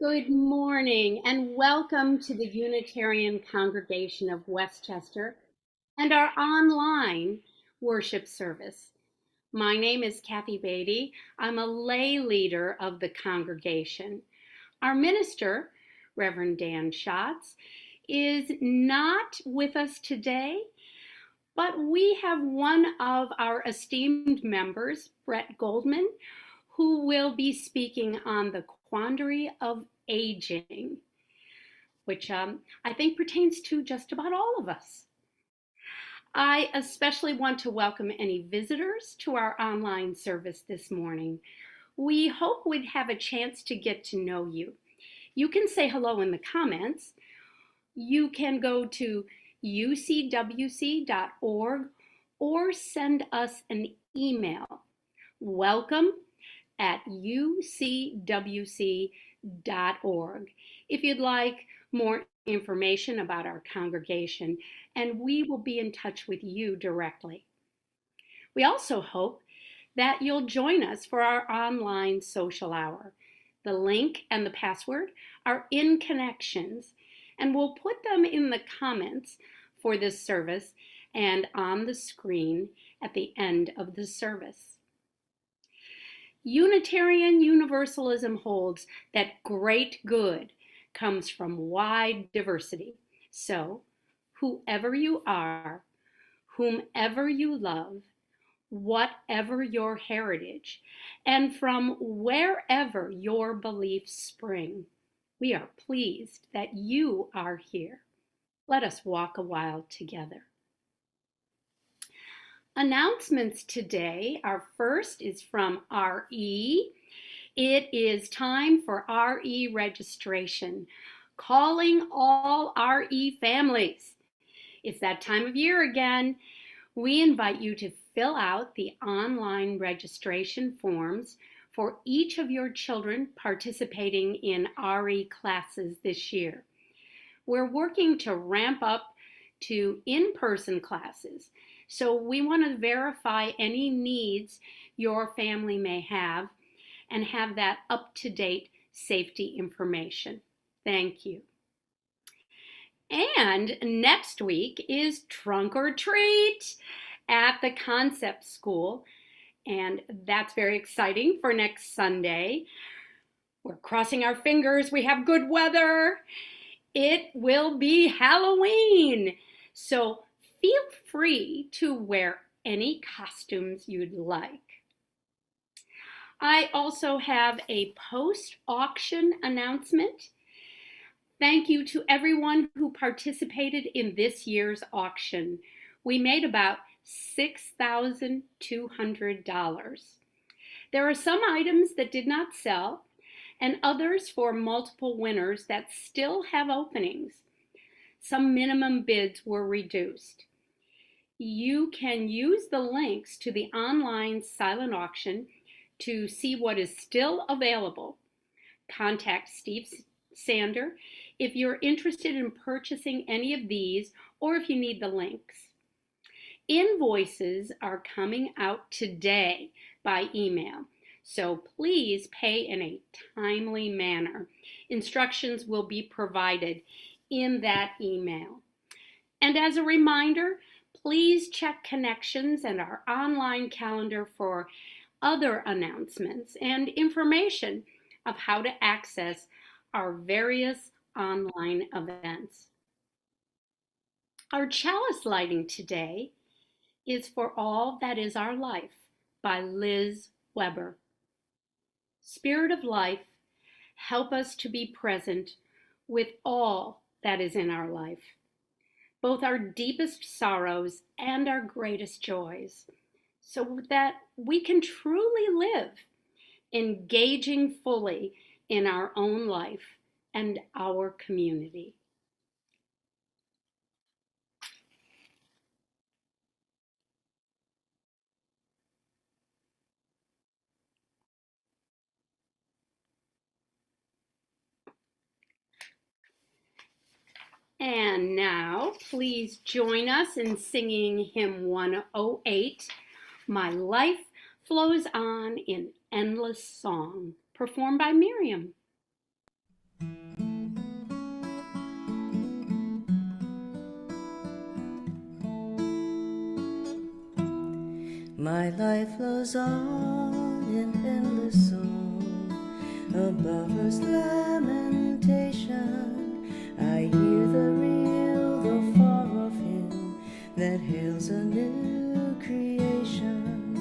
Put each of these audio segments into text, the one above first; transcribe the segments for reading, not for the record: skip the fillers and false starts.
Good morning and welcome to the Unitarian Congregation of Westchester and our online worship service. My name is Kathy Beatty. I'm a lay leader of the congregation. Our minister, Reverend Dan Schatz, is not with us today, but we have one of our esteemed members, Brett Goldman, who will be speaking on the quandary of aging, which I think pertains to just about all of us. I especially want to welcome any visitors to our online service this morning. We hope we'd have a chance to get to know you. You can say hello in the comments. You can go to ucwc.org or send us an email. welcome@ucwc.org if you'd like more information about our congregation, and we will be in touch with you directly. We also hope that you'll join us for our online social hour. The link and the password are in connections, and we'll put them in the comments for this service and on the screen at the end of the service. Unitarian Universalism holds that great good comes from wide diversity. So, whoever you are, whomever you love, whatever your heritage, and from wherever your beliefs spring, we are pleased that you are here. Let us walk a while together. Announcements today. Our first is from RE. It is time for RE registration. Calling all RE families. It's that time of year again. We invite you to fill out the online registration forms for each of your children participating in RE classes this year. We're working to ramp up to in-person classes. So we want to verify any needs your family may have and have that up-to-date safety information. Thank you. And next week is Trunk or Treat at the Concept School. And that's very exciting for next Sunday. We're crossing our fingers. We have good weather. It will be Halloween. So feel free to wear any costumes you'd like. I also have a post-auction announcement. Thank you to everyone who participated in this year's auction. We made about $6,200. There are some items that did not sell and others for multiple winners that still have openings. Some minimum bids were reduced. You can use the links to the online silent auction to see what is still available. Contact Steve Sander if you're interested in purchasing any of these or if you need the links. Invoices are coming out today by email, so please pay in a timely manner. Instructions will be provided in that email. And as a reminder, please check connections and our online calendar for other announcements and information of how to access our various online events. Our chalice lighting today is For All That Is Our Life by Liz Weber. Spirit of life, help us to be present with all that is in our life, both our deepest sorrows and our greatest joys, so that we can truly live, engaging fully in our own life and our community. And now, please join us in singing hymn 108, My Life Flows On in Endless Song, performed by Miriam. My life flows on in endless song, above earth's lamentation. I hear the real, the far off hymn that hails a new creation.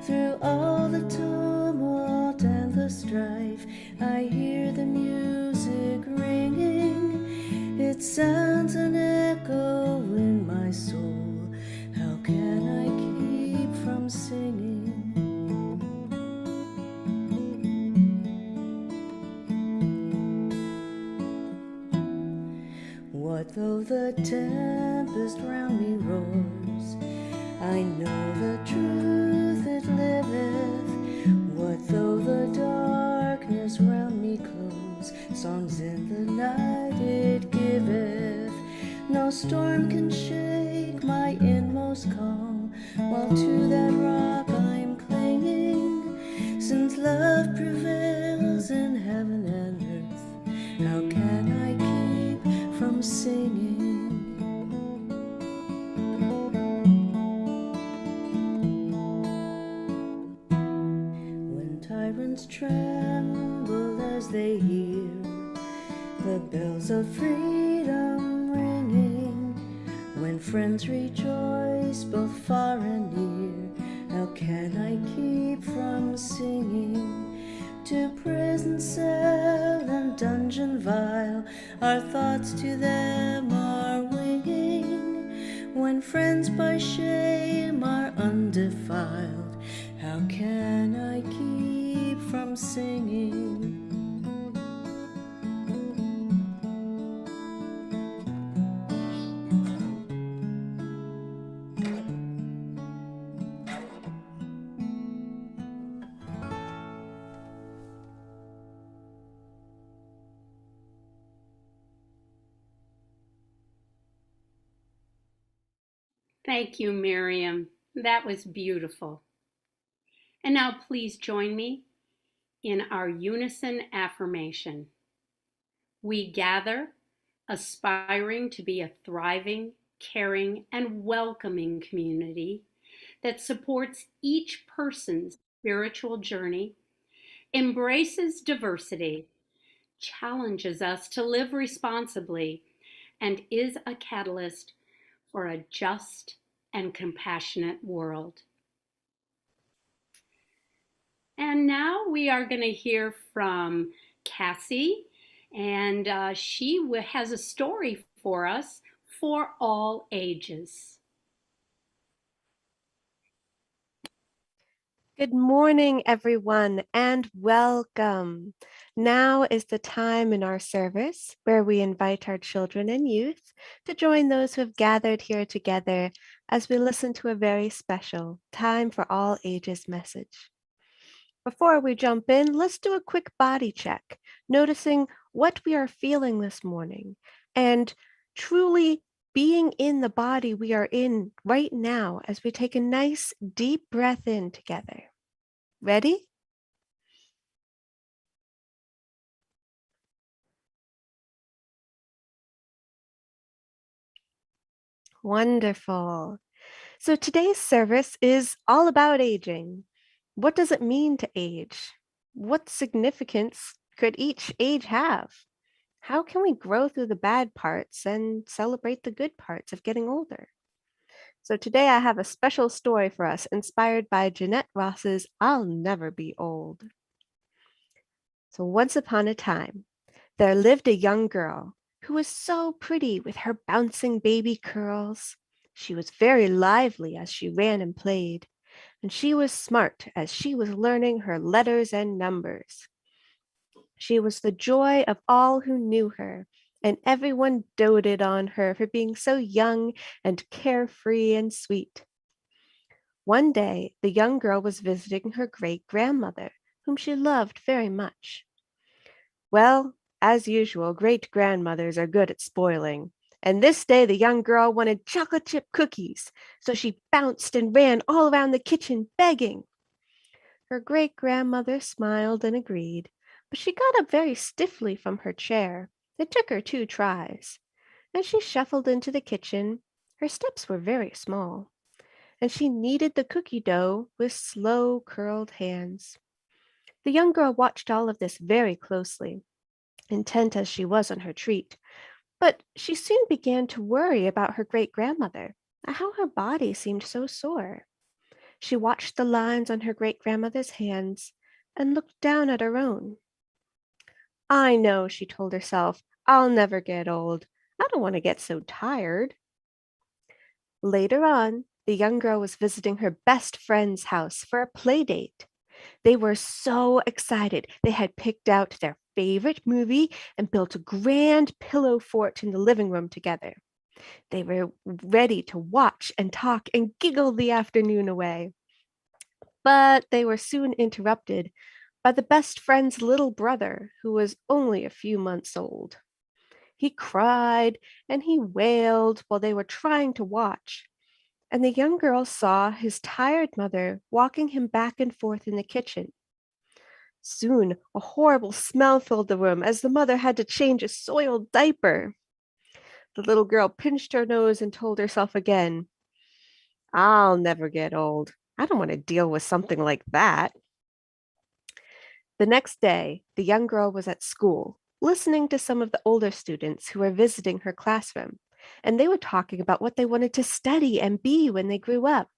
Through all the tumult and the strife, I hear the music ringing. It sounds an echo in my soul. How can I keep from singing? What though the tempest round me roars? I know the truth it liveth. What though the darkness round me close? Songs in the night it giveth. No storm can shake my inmost calm, while to that rock I'm clinging. Since love prevails in heaven and earth, how can I keep from singing? When tyrants tremble as they hear the bells of freedom ringing, when friends rejoice both far and near, how can I keep from singing? To prison cell and dungeon vile, our thoughts to them are winging. When friends by shame are undefiled, how can I keep from singing? Thank you, Miriam. That was beautiful. And now please join me in our unison affirmation. We gather, aspiring to be a thriving, caring, and welcoming community that supports each person's spiritual journey, embraces diversity, challenges us to live responsibly, and is a catalyst for a just and compassionate world. And now we are going to hear from Cassie, and she has a story for us for all ages. Good morning, everyone, and welcome. Now is the time in our service where we invite our children and youth to join those who have gathered here together as we listen to a very special Time for All Ages message. Before we jump in, let's do a quick body check, noticing what we are feeling this morning and truly being in the body we are in right now as we take a nice deep breath in together. Ready? Wonderful. So today's service is all about aging. What does it mean to age? What significance could each age have? How can we grow through the bad parts and celebrate the good parts of getting older? So today I have a special story for us inspired by Jeanette Ross's I'll Never Be Old. So once upon a time, there lived a young girl who was so pretty with her bouncing baby curls. She was very lively as she ran and played, and she was smart as she was learning her letters and numbers. She was the joy of all who knew her, and everyone doted on her for being so young and carefree and sweet. One day, the young girl was visiting her great-grandmother, whom she loved very much. Well, as usual, great-grandmothers are good at spoiling, and this day the young girl wanted chocolate chip cookies, so she bounced and ran all around the kitchen begging. Her great-grandmother smiled and agreed, but she got up very stiffly from her chair. It took her 2 tries. As she shuffled into the kitchen, her steps were very small, and she kneaded the cookie dough with slow, curled hands. The young girl watched all of this very closely, intent as she was on her treat, but she soon began to worry about her great-grandmother, how her body seemed so sore. She watched the lines on her great-grandmother's hands and looked down at her own. I know, she told herself, I'll never get old. I don't want to get so tired. Later on, the young girl was visiting her best friend's house for a play date. They were so excited. They had picked out their favorite movie and built a grand pillow fort in the living room together. They were ready to watch and talk and giggle the afternoon away. But they were soon interrupted by the best friend's little brother, who was only a few months old. He cried and he wailed while they were trying to watch, and the young girl saw his tired mother walking him back and forth in the kitchen. Soon, a horrible smell filled the room as the mother had to change a soiled diaper. The little girl pinched her nose and told herself again, I'll never get old. I don't want to deal with something like that. The next day, the young girl was at school, listening to some of the older students who were visiting her classroom, and they were talking about what they wanted to study and be when they grew up.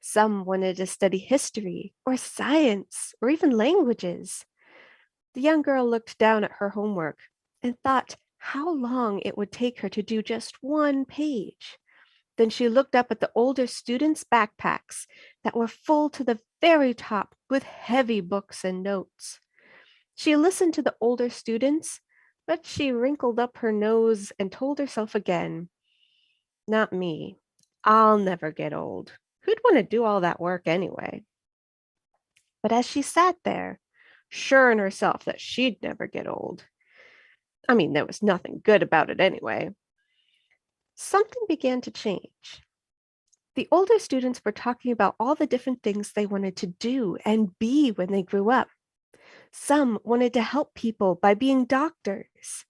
Some wanted to study history or science or even languages. The young girl looked down at her homework and thought how long it would take her to do just one page. Then she looked up at the older students' backpacks that were full to the very top with heavy books and notes. She listened to the older students, but she wrinkled up her nose and told herself again, not me. I'll never get old. Who'd want to do all that work anyway? But as she sat there, sure in herself that she'd never get old, I mean, there was nothing good about it anyway, something began to change. The older students were talking about all the different things they wanted to do and be when they grew up. Some wanted to help people by being doctors.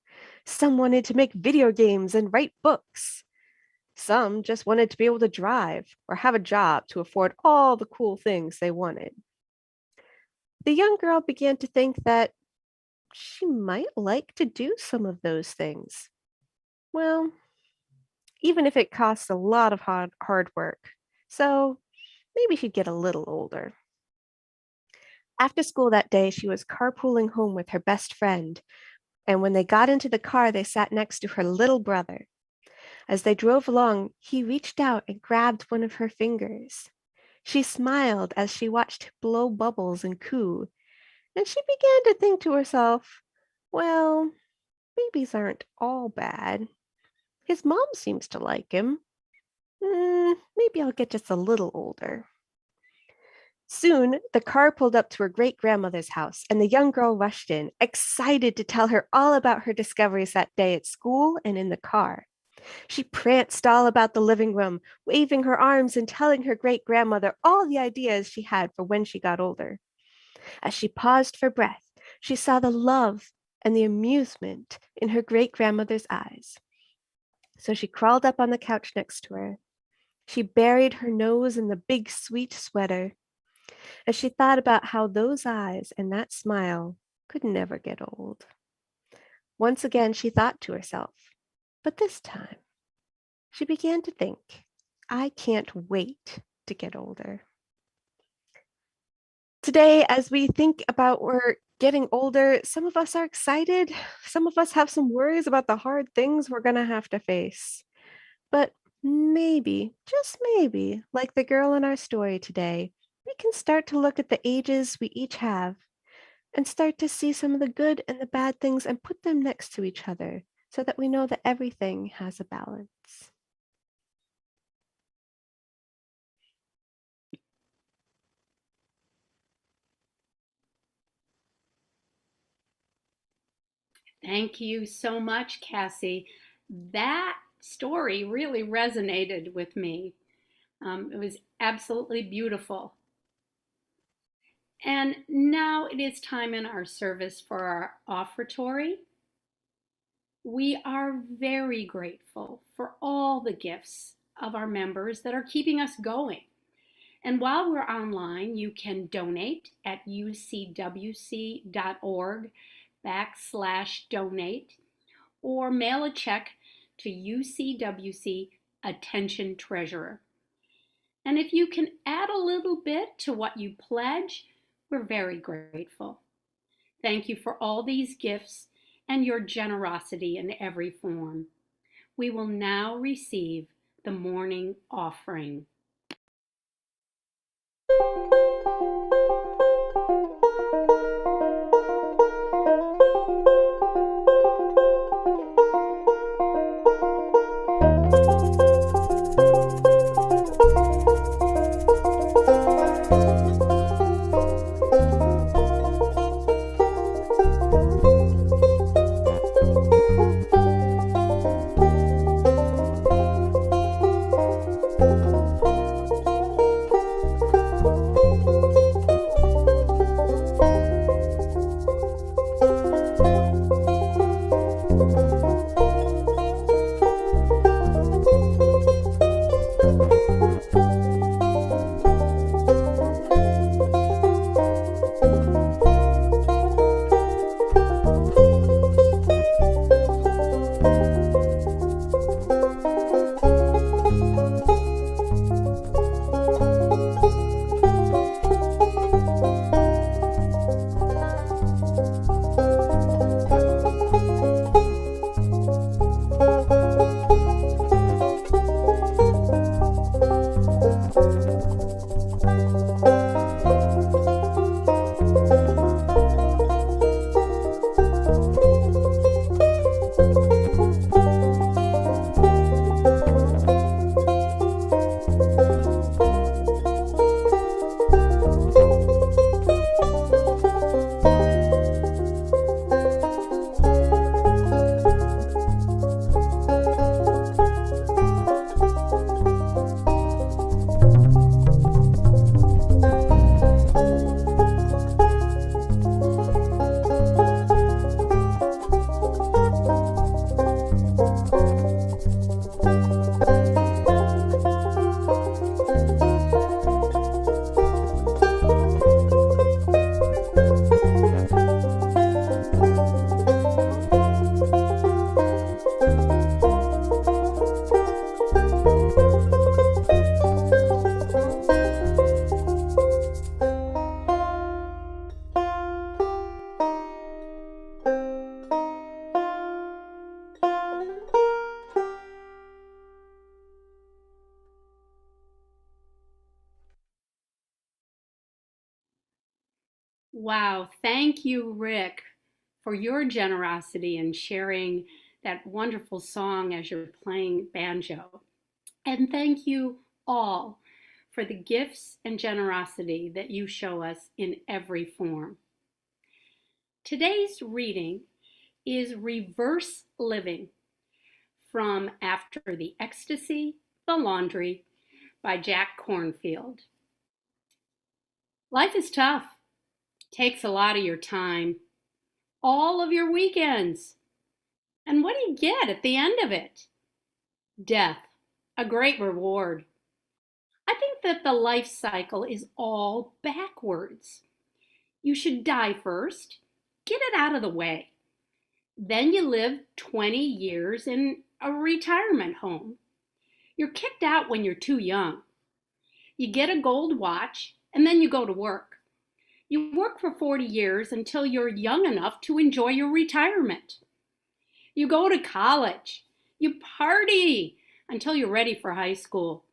Some wanted to make video games and write books. Some just wanted to be able to drive or have a job to afford all the cool things they wanted. The young girl began to think that she might like to do some of those things. Well, even if it costs a lot of hard work. So maybe she'd get a little older. After school that day, she was carpooling home with her best friend, and when they got into the car, they sat next to her little brother. As they drove along, he reached out and grabbed one of her fingers. She smiled as she watched him blow bubbles and coo, and she began to think to herself, well, babies aren't all bad. His mom seems to like him. Maybe I'll get just a little older. Soon, the car pulled up to her great-grandmother's house, and the young girl rushed in, excited to tell her all about her discoveries that day at school and in the car. She pranced all about the living room, waving her arms and telling her great-grandmother all the ideas she had for when she got older. As she paused for breath, she saw the love and the amusement in her great-grandmother's eyes. So she crawled up on the couch next to her. She buried her nose in the big sweet sweater as she thought about how those eyes and that smile could never get old. Once again, she thought to herself, but this time she began to think, I can't wait to get older. Today, as we think about we're getting older, some of us are excited. Some of us have some worries about the hard things we're going to have to face. But maybe, just maybe, like the girl in our story today, we can start to look at the ages we each have and start to see some of the good and the bad things and put them next to each other so that we know that everything has a balance. Thank you so much, Cassie. That story really resonated with me. It was absolutely beautiful. And now it is time in our service for our offertory. We are very grateful for all the gifts of our members that are keeping us going. And while we're online, you can donate at ucwc.org/donate or mail a check to UCWC Attention Treasurer. And if you can add a little bit to what you pledge, we're very grateful. Thank you for all these gifts and your generosity in every form. We will now receive the morning offering. Wow, thank you, Rick, for your generosity in sharing that wonderful song as you're playing banjo. And thank you all for the gifts and generosity that you show us in every form. Today's reading is Reverse Living from After the Ecstasy, the Laundry by Jack Kornfield. Life is tough. Takes a lot of your time, all of your weekends. And what do you get at the end of it? Death, a great reward. I think that the life cycle is all backwards. You should die first, get it out of the way. Then you live 20 years in a retirement home. You're kicked out when you're too young. You get a gold watch, and then you go to work. You work for 40 years until you're young enough to enjoy your retirement. You go to college. You party until you're ready for high school.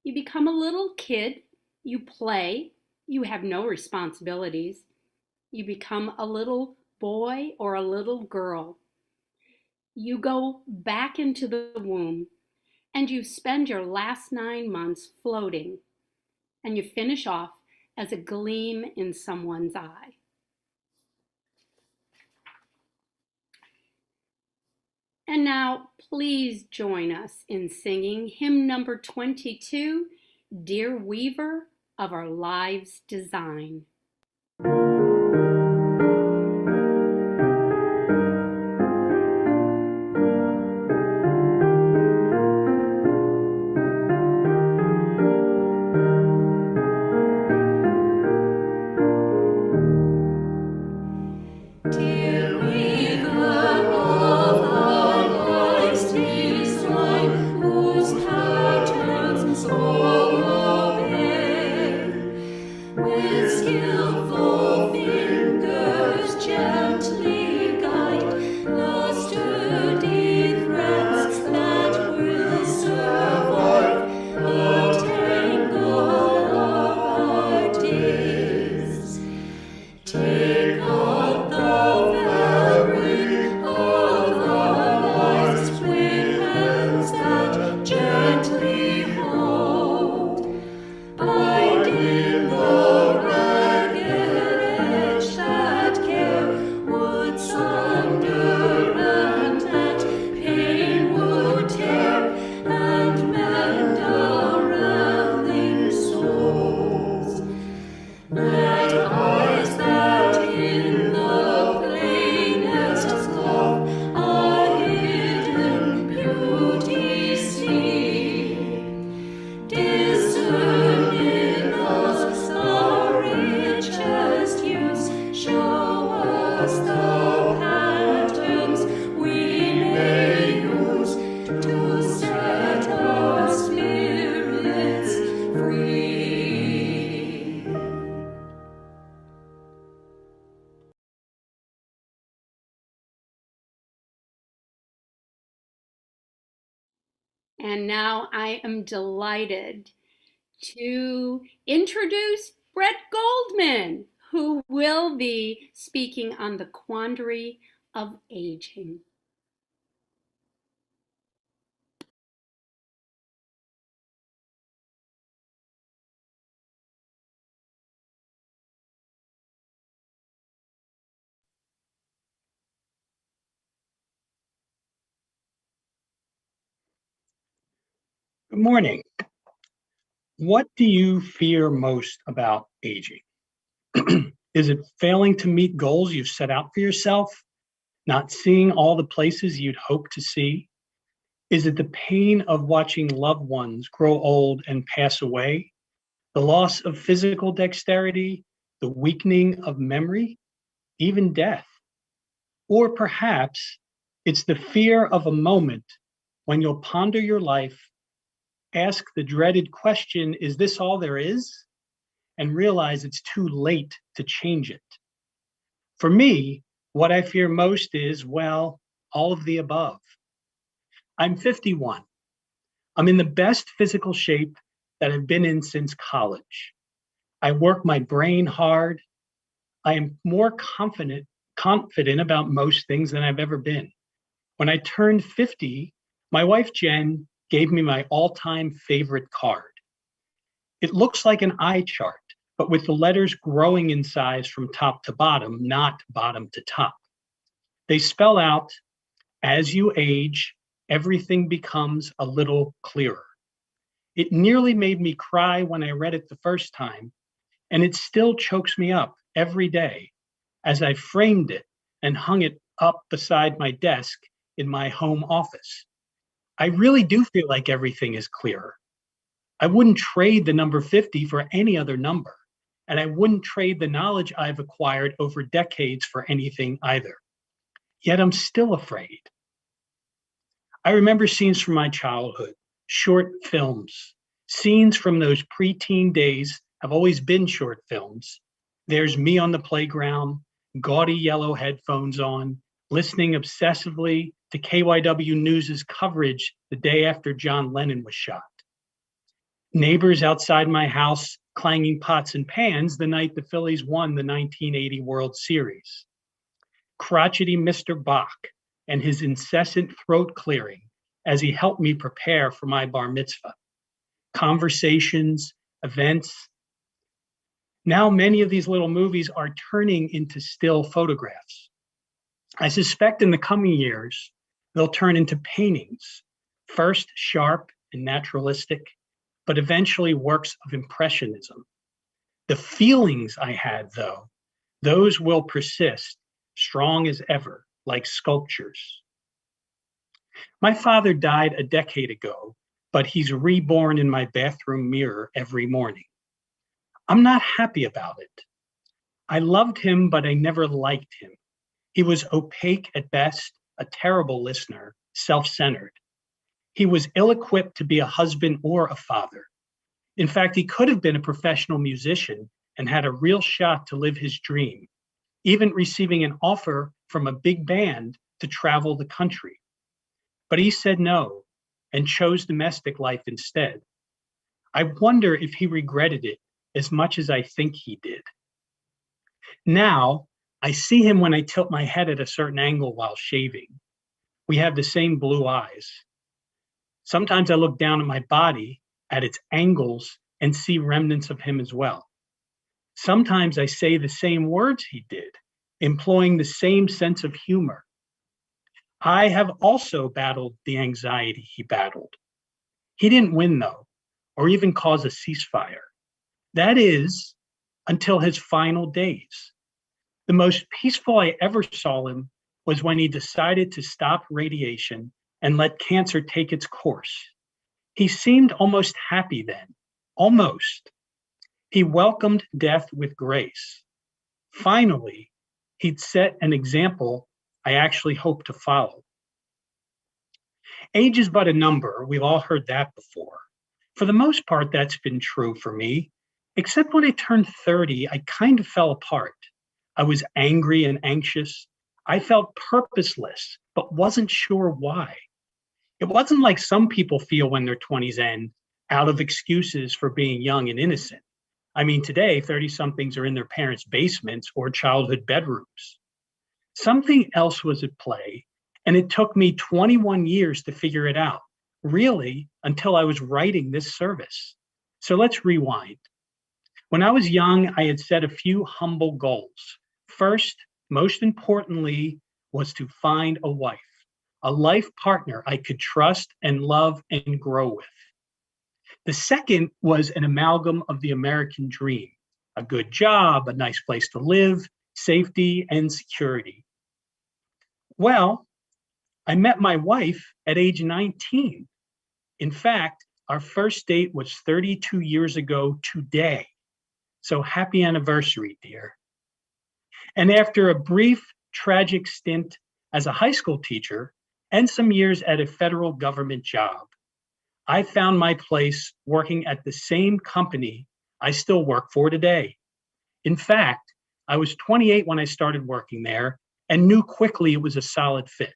You become a little kid. You play. You have no responsibilities. You become a little boy or a little girl. You go back into the womb and you spend your last 9 months floating, and you finish off as a gleam in someone's eye. And now please join us in singing hymn number 22, Dear Weaver of Our Lives' Design. And now I am delighted to introduce Brett Goldman, who will be speaking on the quandary of aging. Good morning. What do you fear most about aging? Is it failing to meet goals you've set out for yourself? Not seeing all the places you'd hope to see? Is it the pain of watching loved ones grow old and pass away? The loss of physical dexterity? The weakening of memory? Even death? Or perhaps it's the fear of a moment when you'll ponder your life, ask the dreaded question, is this all there is? And realize it's too late to change it. For me, what I fear most is, well, all of the above. I'm 51. I'm in the best physical shape that I've been in since college. I work my brain hard. I am more confident about most things than I've ever been. When I turned 50, my wife Jen gave me my all-time favorite card. It looks like an eye chart, but with the letters growing in size from top to bottom, not bottom to top. They spell out, as you age, everything becomes a little clearer. It nearly made me cry when I read it the first time, and it still chokes me up every day as I framed it and hung it up beside my desk in my home office. I really do feel like everything is clearer. I wouldn't trade the number 50 for any other number, and I wouldn't trade the knowledge I've acquired over decades for anything either. Yet I'm still afraid. I remember scenes from my childhood, short films. Scenes from those preteen days have always been short films. There's me on the playground, gaudy yellow headphones on, listening obsessively to KYW News's coverage the day after John Lennon was shot. Neighbors outside my house clanging pots and pans the night the Phillies won the 1980 World Series. Crotchety Mr. Bach and his incessant throat clearing as he helped me prepare for my bar mitzvah. Conversations, events. Now many of these little movies are turning into still photographs. I suspect in the coming years, they'll turn into paintings, first sharp and naturalistic, but eventually works of impressionism. The feelings I had, though, those will persist, strong as ever, like sculptures. My father died a decade ago, but he's reborn in my bathroom mirror every morning. I'm not happy about it. I loved him, but I never liked him. He was opaque at best, a terrible listener, self-centered. He was ill-equipped to be a husband or a father. In fact, he could have been a professional musician and had a real shot to live his dream, even receiving an offer from a big band to travel the country. But he said no and chose domestic life instead. I wonder if he regretted it as much as I think he did. Now, I see him when I tilt my head at a certain angle while shaving. We have the same blue eyes. Sometimes I look down at my body at its angles and see remnants of him as well. Sometimes I say the same words he did, employing the same sense of humor. I have also battled the anxiety he battled. He didn't win, though, or even cause a ceasefire. That is, until his final days. The most peaceful I ever saw him was when he decided to stop radiation and let cancer take its course. He seemed almost happy then, almost. He welcomed death with grace. Finally, he'd set an example I actually hope to follow. Age is but a number. We've all heard that before. For the most part, that's been true for me. Except when I turned 30, I kind of fell apart. I was angry and anxious. I felt purposeless, but wasn't sure why. It wasn't like some people feel when their 20s end, out of excuses for being young and innocent. I mean, today, 30-somethings are in their parents' basements or childhood bedrooms. Something else was at play, and it took me 21 years to figure it out, really, until I was writing this service. So let's rewind. When I was young, I had set a few humble goals. First, most importantly, was to find a life partner I could trust and love and grow with. The second was an amalgam of the American dream, a good job, a nice place to live, safety, and security. Well, I met my wife at age 19. In fact, our first date was 32 years ago today. So happy anniversary, dear. And after a brief, tragic stint as a high school teacher and some years at a federal government job, I found my place working at the same company I still work for today. In fact, I was 28 when I started working there and knew quickly it was a solid fit.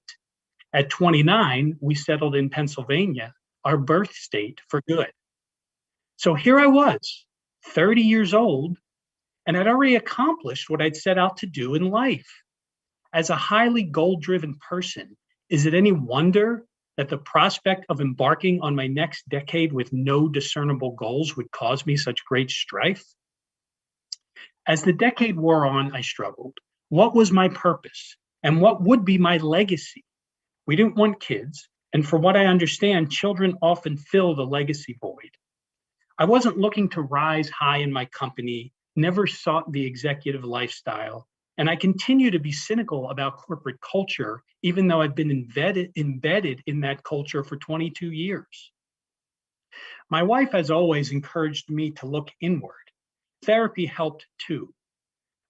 At 29, we settled in Pennsylvania, our birth state, for good. So here I was, 30 years old, and I'd already accomplished what I'd set out to do in life. As a highly goal-driven person, is it any wonder that the prospect of embarking on my next decade with no discernible goals would cause me such great strife? As the decade wore on, I struggled. What was my purpose? And what would be my legacy? We didn't want kids, and for what I understand, children often fill the legacy void. I wasn't looking to rise high in my company, never sought the executive lifestyle, and I continue to be cynical about corporate culture, even though I've been embedded in that culture for 22 years. My wife has always encouraged me to look inward. Therapy helped too,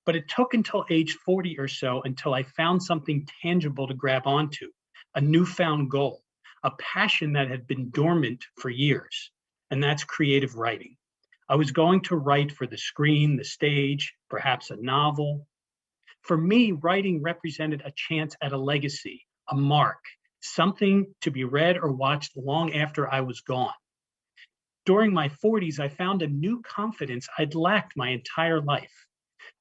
but it took until age 40 or so until I found something tangible to grab onto, a newfound goal, a passion that had been dormant for years, and that's creative writing. I was going to write for the screen, the stage, perhaps a novel. For me, writing represented a chance at a legacy, a mark, something to be read or watched long after I was gone. During my 40s, I found a new confidence I'd lacked my entire life.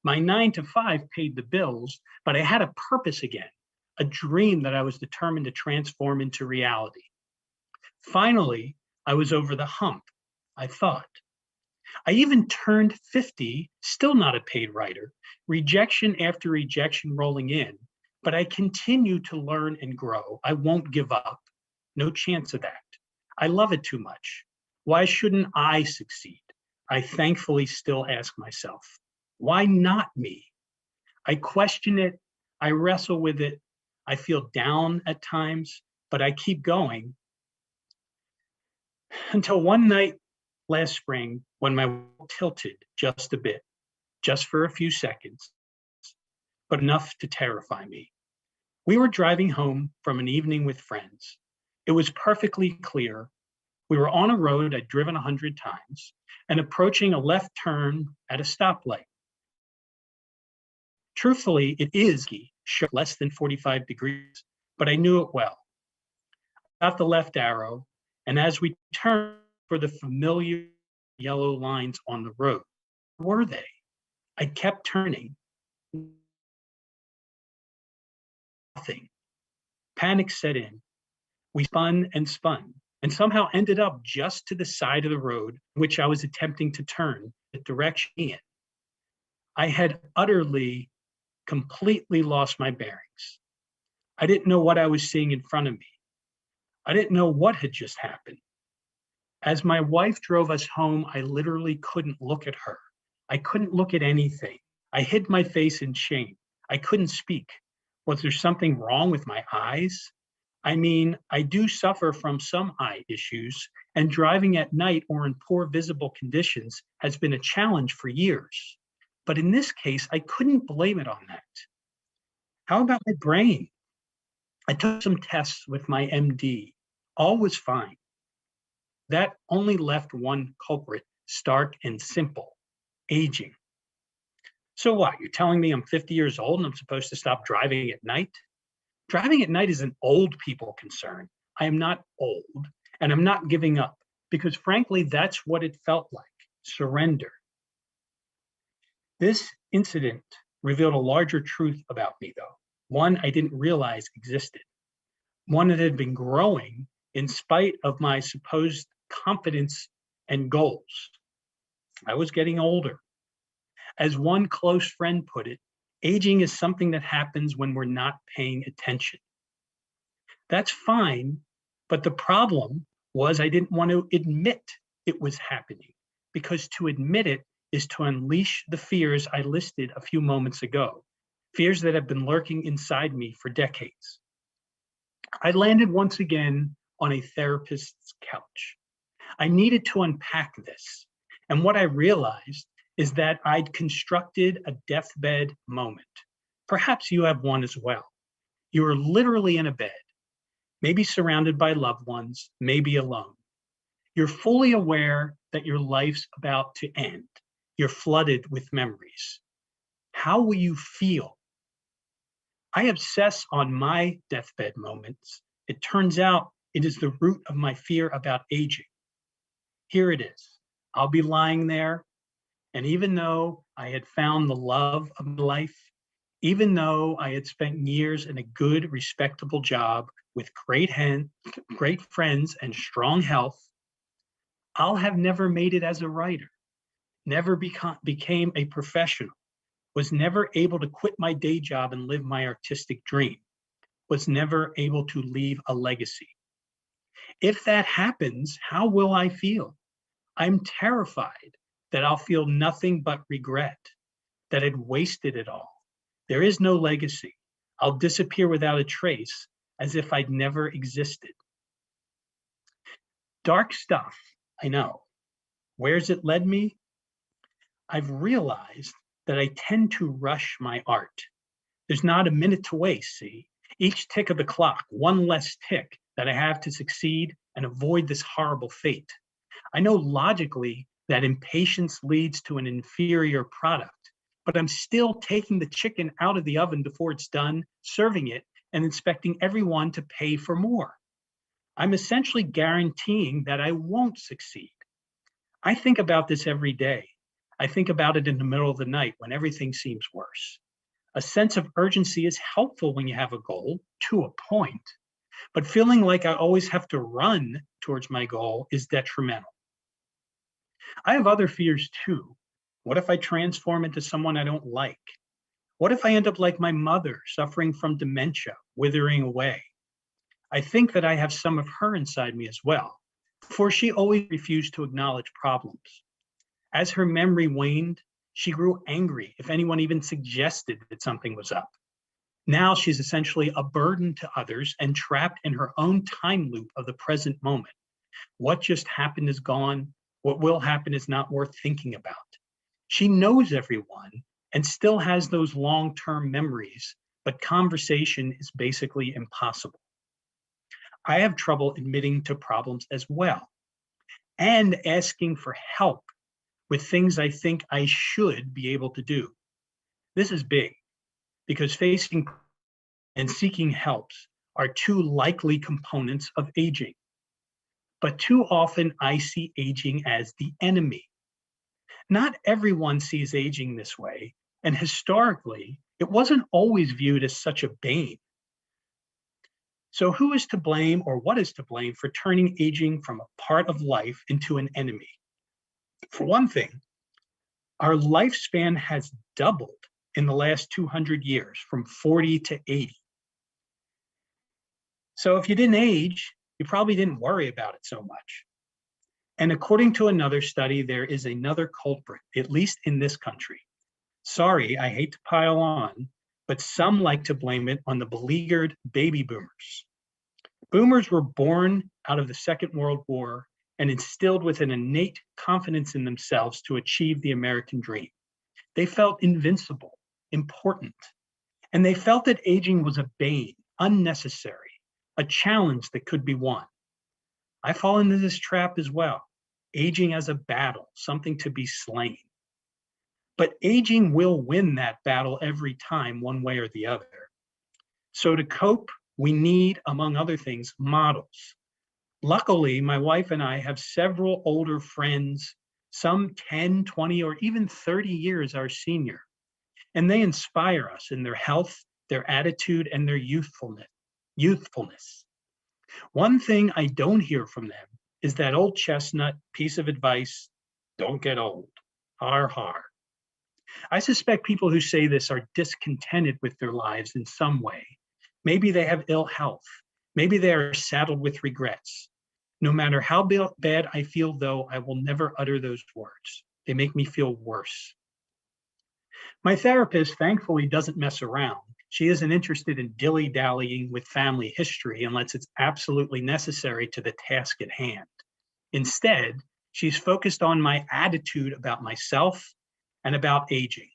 My 9 to 5 paid the bills, but I had a purpose again, a dream that I was determined to transform into reality. Finally, I was over the hump, I thought. I even turned 50, still not a paid writer, rejection after rejection rolling in, but I continue to learn and grow. I won't give up. No chance of that. I love it too much. Why shouldn't I succeed? I thankfully still ask myself. Why not me? I question it. I wrestle with it. I feel down at times, but I keep going. Until one night last spring, when my world tilted just a bit, just for a few seconds, but enough to terrify me. We were driving home from an evening with friends. It was perfectly clear. We were on a road I'd driven 100 times and approaching a left turn at a stoplight. Truthfully, it is less than 45 degrees, but I knew it well. I got the left arrow, and as we turned for the familiar yellow lines on the road, where were they? I kept turning. Nothing. Panic set in. We spun and somehow ended up just to the side of the road which I was attempting to turn the direction in. I had utterly, completely lost my bearings. I didn't know what I was seeing in front of me. I didn't know what had just happened. As my wife drove us home, I literally couldn't look at her. I couldn't look at anything. I hid my face in shame. I couldn't speak. Was there something wrong with my eyes? I mean, I do suffer from some eye issues, and driving at night or in poor visible conditions has been a challenge for years. But in this case, I couldn't blame it on that. How about my brain? I took some tests with my MD. All was fine. That only left one culprit, stark and simple: aging. So what, you're telling me I'm 50 years old and I'm supposed to stop driving at night? Driving at night is an old people concern. I am not old, and I'm not giving up, because frankly, that's what it felt like, surrender. This incident revealed a larger truth about me, though, one I didn't realize existed, one that had been growing in spite of my supposed confidence and goals. I was getting older. As one close friend put it, aging is something that happens when we're not paying attention. That's fine, but the problem was I didn't want to admit it was happening, because to admit it is to unleash the fears I listed a few moments ago, fears that have been lurking inside me for decades. I landed once again on a therapist's couch. I needed to unpack this, and what I realized is that I'd constructed a deathbed moment. Perhaps you have one as well. You are literally in a bed, maybe surrounded by loved ones, maybe alone. You're fully aware that your life's about to end. You're flooded with memories. How will you feel? I obsess on my deathbed moments. It turns out it is the root of my fear about aging. Here it is. I'll be lying there, and even though I had found the love of my life, even though I had spent years in a good, respectable job with great friends and strong health, I'll have never made it as a writer, never became a professional, was never able to quit my day job and live my artistic dream, was never able to leave a legacy. If that happens, how will I feel? I'm terrified that I'll feel nothing but regret, that I'd wasted it all. There is no legacy. I'll disappear without a trace, as if I'd never existed. Dark stuff, I know. Where's it led me? I've realized that I tend to rush my art. There's not a minute to waste, see? Each tick of the clock, one less tick that I have to succeed and avoid this horrible fate. I know logically that impatience leads to an inferior product, but I'm still taking the chicken out of the oven before it's done, serving it, and expecting everyone to pay for more. I'm essentially guaranteeing that I won't succeed. I think about this every day. I think about it in the middle of the night when everything seems worse. A sense of urgency is helpful when you have a goal, to a point, but feeling like I always have to run towards my goal is detrimental. I have other fears too. What if I transform into someone I don't like? What if I end up like my mother, suffering from dementia, withering away? I think that I have some of her inside me as well, for she always refused to acknowledge problems. As her memory waned, she grew angry if anyone even suggested that something was up. Now she's essentially a burden to others and trapped in her own time loop of the present moment. What just happened is gone. What will happen is not worth thinking about. She knows everyone and still has those long-term memories, but conversation is basically impossible. I have trouble admitting to problems as well and asking for help with things I think I should be able to do. This is big because facing and seeking helps are two likely components of aging. But too often I see aging as the enemy. Not everyone sees aging this way, and historically, it wasn't always viewed as such a bane. So who is to blame or what is to blame for turning aging from a part of life into an enemy? For one thing, our lifespan has doubled in the last 200 years, from 40 to 80. So if you didn't age, you probably didn't worry about it so much. And according to another study, there is another culprit, at least in this country. Sorry, I hate to pile on, but some like to blame it on the beleaguered baby boomers. Boomers were born out of the Second World War and instilled with an innate confidence in themselves to achieve the American dream. They felt invincible, important, and they felt that aging was a bane, unnecessary, a challenge that could be won. I fall into this trap as well, aging as a battle, something to be slain. But aging will win that battle every time, one way or the other. So to cope, We need, among other things, models. Luckily, my wife and I have several older friends, some 10, 20, or even 30 years our senior, and they inspire us in their health, their attitude, and their youthfulness. One thing I don't hear from them is that old chestnut piece of advice, don't get old, har har. I suspect people who say this are discontented with their lives in some way. Maybe they have ill health. Maybe they are saddled with regrets. No matter how bad I feel, though, I will never utter those words. They make me feel worse. My therapist, thankfully, doesn't mess around. She isn't interested in dilly-dallying with family history unless it's absolutely necessary to the task at hand. Instead, she's focused on my attitude about myself and about aging.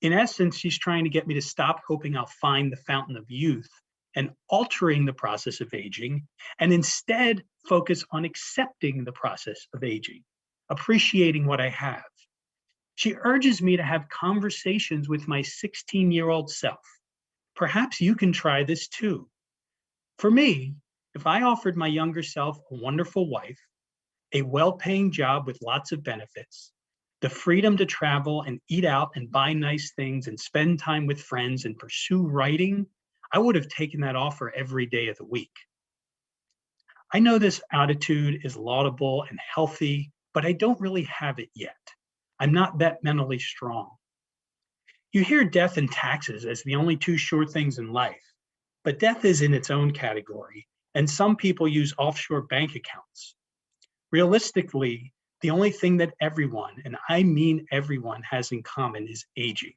In essence, she's trying to get me to stop hoping I'll find the fountain of youth and altering the process of aging, and instead focus on accepting the process of aging, appreciating what I have. She urges me to have conversations with my 16-year-old self. Perhaps you can try this too. For me, if I offered my younger self a wonderful wife, a well-paying job with lots of benefits, the freedom to travel and eat out and buy nice things and spend time with friends and pursue writing, I would have taken that offer every day of the week. I know this attitude is laudable and healthy, but I don't really have it yet. I'm not that mentally strong. You hear death and taxes as the only two sure things in life, but death is in its own category, and some people use offshore bank accounts. Realistically, the only thing that everyone, and I mean everyone, has in common is aging.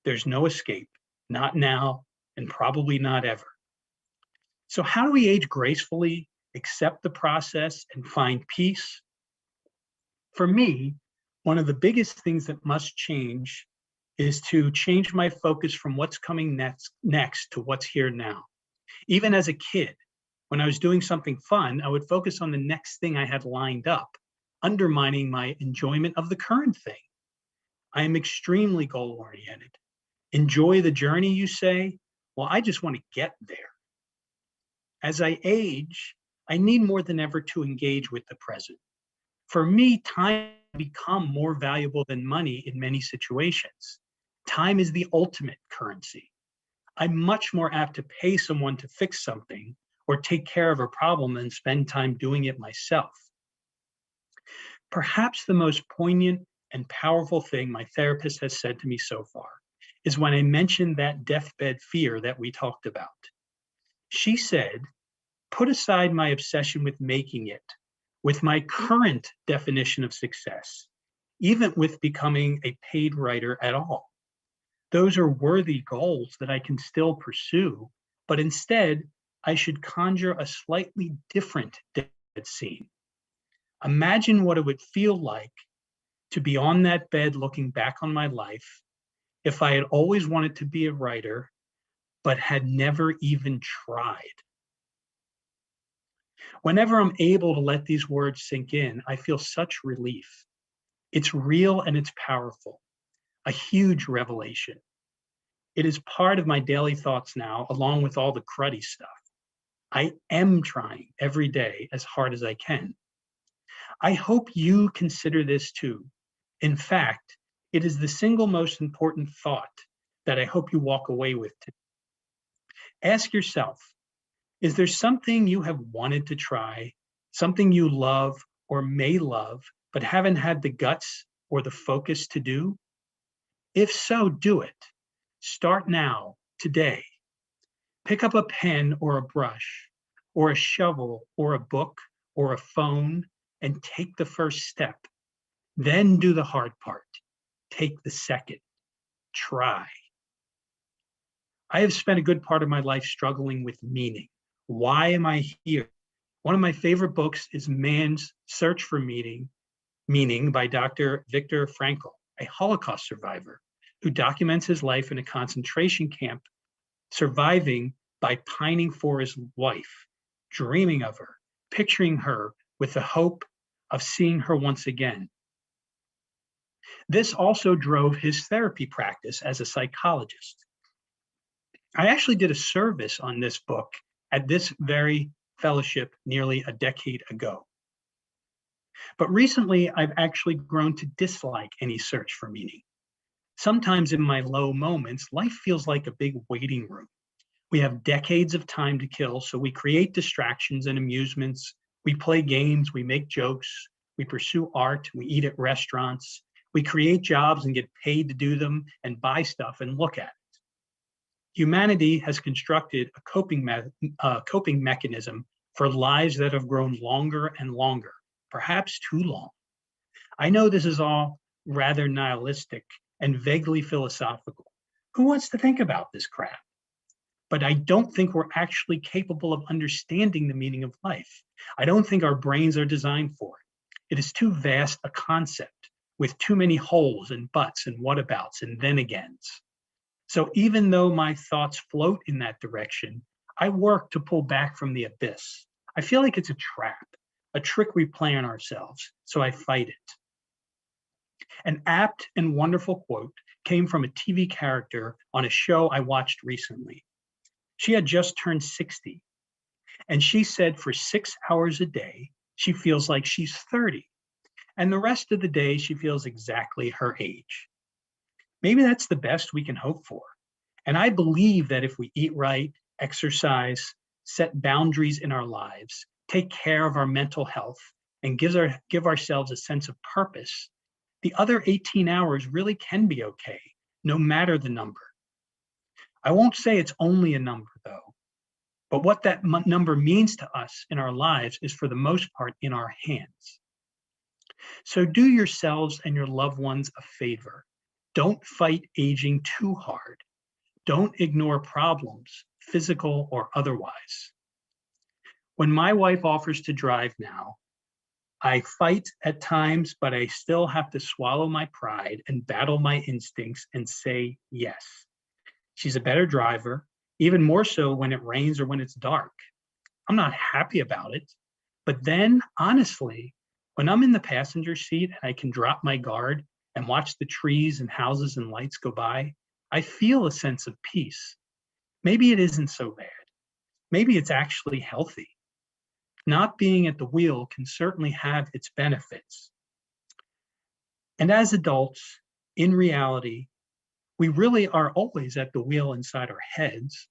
There's no escape, not now, and probably not ever. So how do we age gracefully, accept the process, and find peace? For me, one of the biggest things that must change is to change my focus from what's coming next to what's here now. Even as a kid, when I was doing something fun, I would focus on the next thing I had lined up, undermining my enjoyment of the current thing. I am extremely goal-oriented. Enjoy the journey, you say? Well, I just want to get there. As I age, I need more than ever to engage with the present. For me, time has become more valuable than money in many situations. Time is the ultimate currency. I'm much more apt to pay someone to fix something or take care of a problem than spend time doing it myself. Perhaps the most poignant and powerful thing my therapist has said to me so far is when I mentioned that deathbed fear that we talked about. She said, put aside my obsession with making it, with my current definition of success, even with becoming a paid writer at all. Those are worthy goals that I can still pursue, but instead, I should conjure a slightly different death scene. Imagine what it would feel like to be on that bed looking back on my life if I had always wanted to be a writer, but had never even tried. Whenever I'm able to let these words sink in, I feel such relief. It's real and it's powerful, a huge revelation. It is part of my daily thoughts now, along with all the cruddy stuff. I am trying every day as hard as I can. I hope you consider this too. In fact, it is the single most important thought that I hope you walk away with today. Ask yourself, is there something you have wanted to try, something you love or may love, but haven't had the guts or the focus to do? If so, do it. Start now, today. Pick up a pen or a brush, or a shovel or a book or a phone, and take the first step. Then do the hard part. Take the second. Try. I have spent a good part of my life struggling with meaning. Why am I here? One of my favorite books is Man's Search for Meaning by Dr. Viktor Frankl, a Holocaust survivor who documents his life in a concentration camp, surviving by pining for his wife, dreaming of her, picturing her with the hope of seeing her once again. This also drove his therapy practice as a psychologist. I actually did a service on this book at this very fellowship nearly a decade ago. But recently, I've actually grown to dislike any search for meaning. Sometimes in my low moments, life feels like a big waiting room. We have decades of time to kill, so we create distractions and amusements. We play games, we make jokes, we pursue art, we eat at restaurants, we create jobs and get paid to do them and buy stuff and look at it. Humanity has constructed a coping mechanism for lives that have grown longer and longer, perhaps too long. I know this is all rather nihilistic and vaguely philosophical. Who wants to think about this crap? But I don't think we're actually capable of understanding the meaning of life. I don't think our brains are designed for it. It is too vast a concept with too many holes and buts and whatabouts and then agains. So even though my thoughts float in that direction, I work to pull back from the abyss. I feel like it's a trap, a trick we play on ourselves, so I fight it. An apt and wonderful quote came from a TV character on a show I watched recently. She had just turned 60, and she said for 6 hours a day, she feels like she's 30, and the rest of the day, she feels exactly her age. Maybe that's the best we can hope for. And I believe that if we eat right, exercise, set boundaries in our lives, take care of our mental health, and give ourselves a sense of purpose, the other 18 hours really can be okay, no matter the number. I won't say it's only a number, though, but what that number means to us in our lives is for the most part in our hands. So do yourselves and your loved ones a favor. Don't fight aging too hard. Don't ignore problems, physical or otherwise. When my wife offers to drive now, I fight at times, but I still have to swallow my pride and battle my instincts and say yes. She's a better driver, even more so when it rains or when it's dark. I'm not happy about it, but then honestly, when I'm in the passenger seat and I can drop my guard and watch the trees and houses and lights go by, I feel a sense of peace. Maybe it isn't so bad. Maybe it's actually healthy. Not being at the wheel can certainly have its benefits. And as adults, in reality, we really are always at the wheel inside our heads.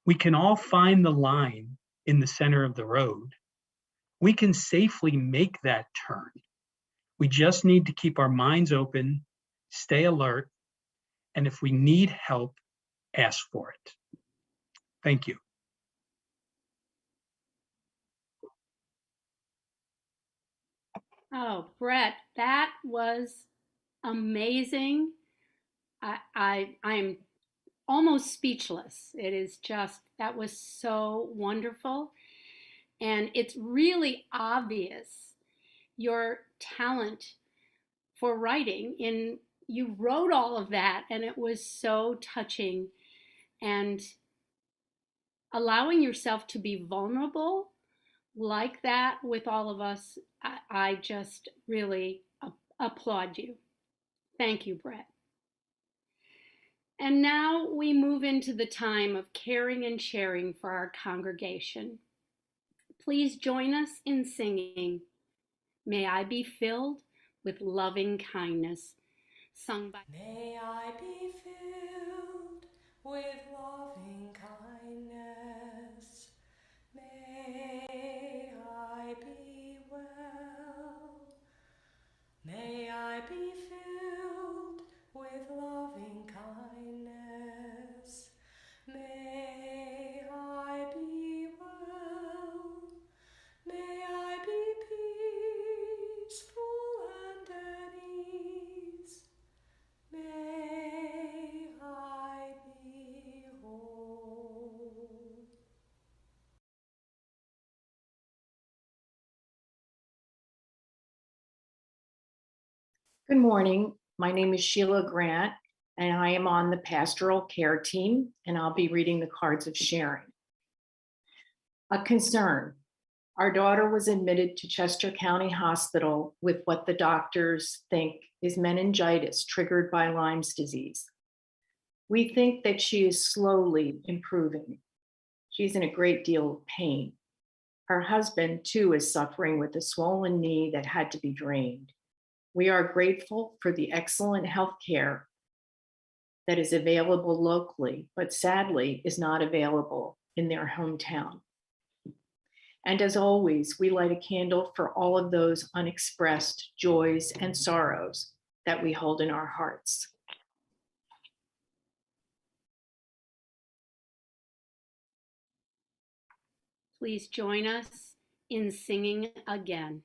We can all find the line in the center of the road. We can safely make that turn. We just need to keep our minds open, stay alert, and if we need help, ask for it. Thank you. Oh, Brett, that was amazing. I'm almost speechless. It is just, that was so wonderful. And it's really obvious your talent for writing. You wrote all of that, and it was so touching. And allowing yourself to be vulnerable like that with all of us, I just really applaud you. Thank you, Brett. And now we move into the time of caring and sharing for our congregation. Please join us in singing, May I Be Filled with Loving Kindness, sung by... May I be filled with loving kindness. May I be well. May I be filled with loving kindness. May I be well. May I be peaceful and at ease. May I be whole. Good morning. My name is Sheila Grant, and I am on the pastoral care team, and I'll be reading the cards of sharing. A concern. Our daughter was admitted to Chester County Hospital with what the doctors think is meningitis triggered by Lyme's disease. We think that she is slowly improving. She's in a great deal of pain. Her husband, too, is suffering with a swollen knee that had to be drained. We are grateful for the excellent health care that is available locally, but sadly is not available in their hometown. And as always, we light a candle for all of those unexpressed joys and sorrows that we hold in our hearts. Please join us in singing again.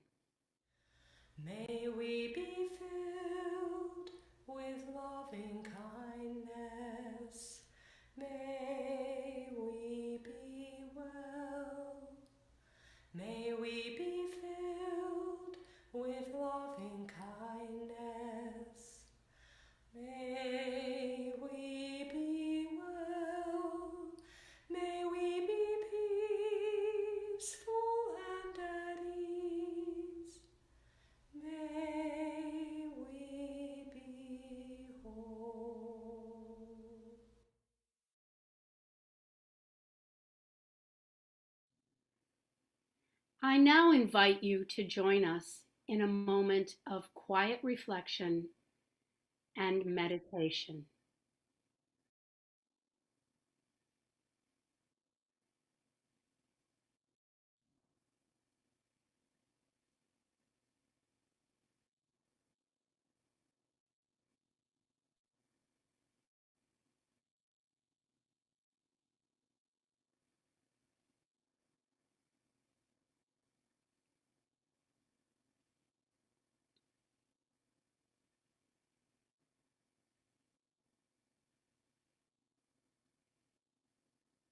May we be filled with loving kindness. May we be well. May we be filled with loving kindness. May we be well. May we be peaceful and at ease. May we be whole. I now invite you to join us in a moment of quiet reflection and meditation.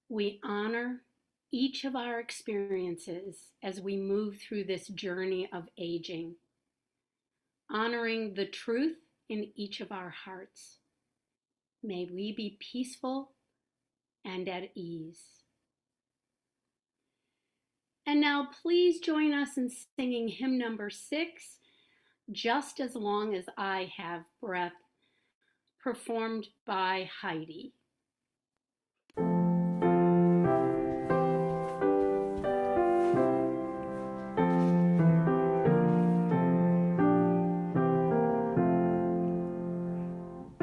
We honor each of our experiences as we move through this journey of aging, honoring the truth in each of our hearts. May we be peaceful and at ease. And now please join us in singing hymn number 6, Just as Long as I Have Breath, performed by Heidi.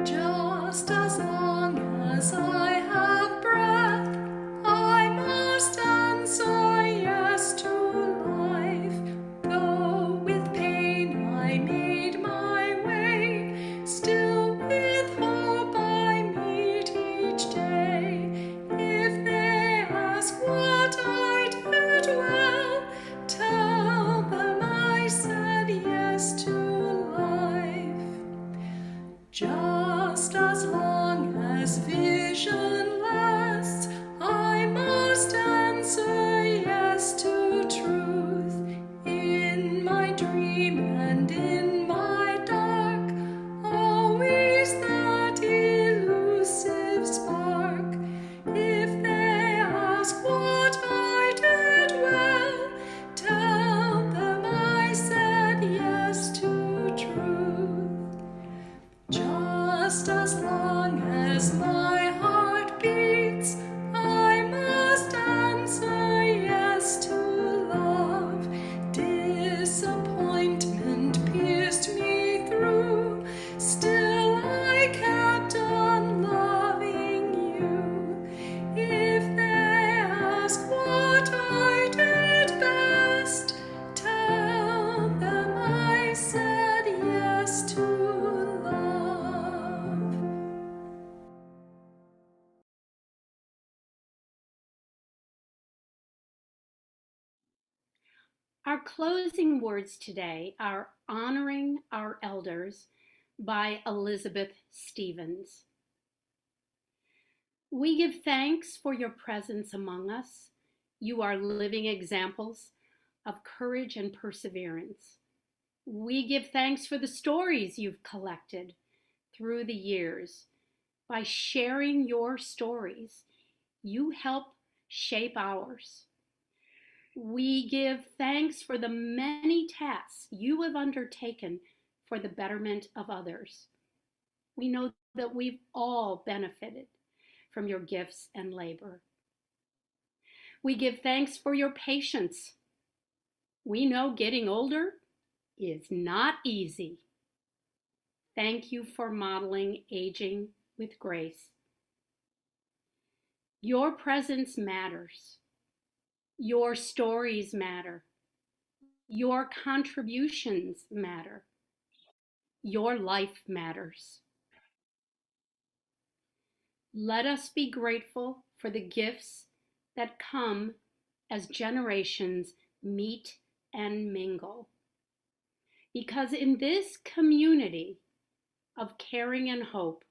Just as long as I have breath, I must answer yes to life. Though with pain I made my way, still with hope I meet each day. If they ask what I did well, tell them I said yes to life. Just as long as vision lasts, I must answer yes to truth. In my dream and in my dark, always that elusive spark. If they ask what I did well, tell them I said yes to truth. Just as long as my heart beats, I must answer yes to love. Disappointment pierced me through, still I kept on loving you. If they ask what I did best, tell them I said yes to love. Our closing words today are Honoring Our Elders by Elizabeth Stevens. We give thanks for your presence among us. You are living examples of courage and perseverance. We give thanks for the stories you've collected through the years. By sharing your stories, you help shape ours. We give thanks for the many tasks you have undertaken for the betterment of others. We know that we've all benefited from your gifts and labor. We give thanks for your patience. We know getting older is not easy. Thank you for modeling aging with grace. Your presence matters. Your stories matter. Your contributions matter. Your life matters. Let us be grateful for the gifts that come as generations meet and mingle. Because in this community of caring and hope,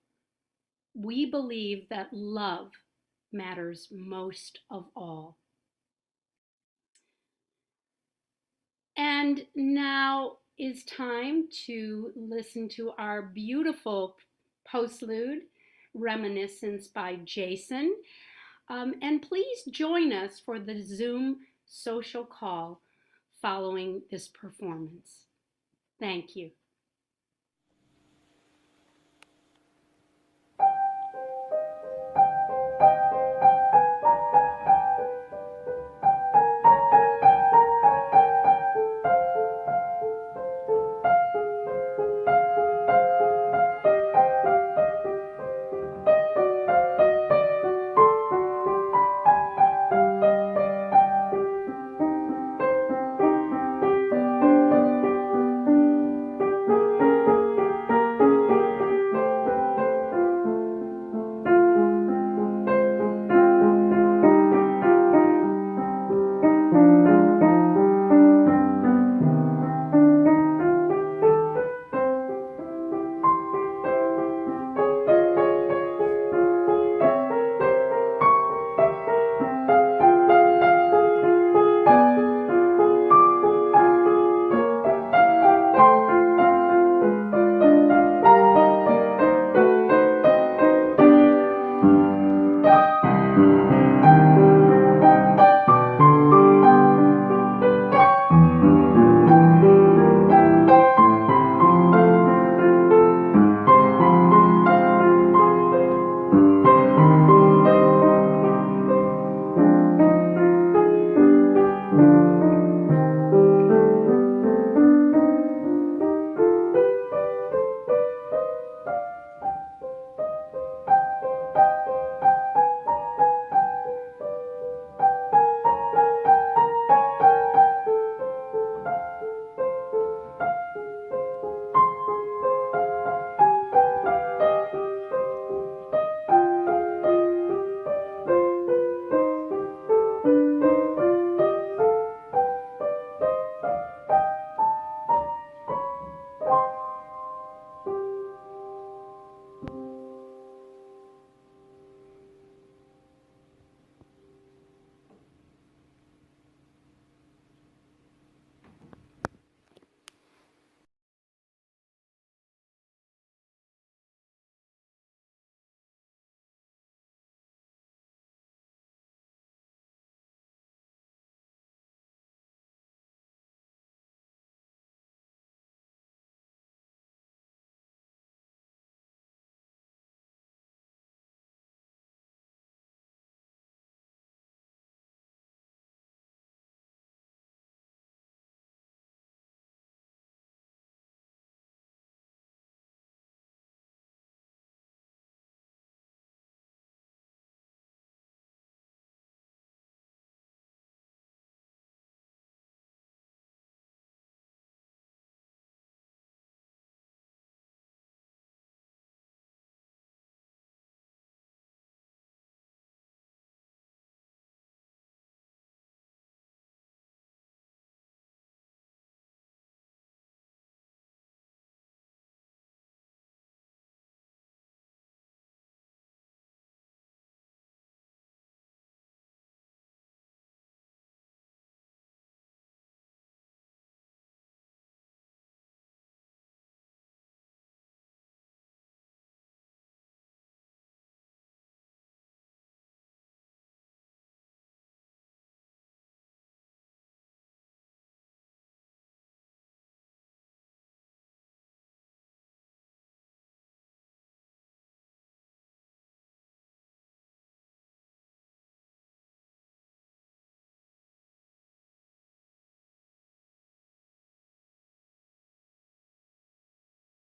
we believe that love matters most of all. And now is time to listen to our beautiful postlude, Reminiscence by Jason. And please join us for the Zoom social call following this performance. Thank you.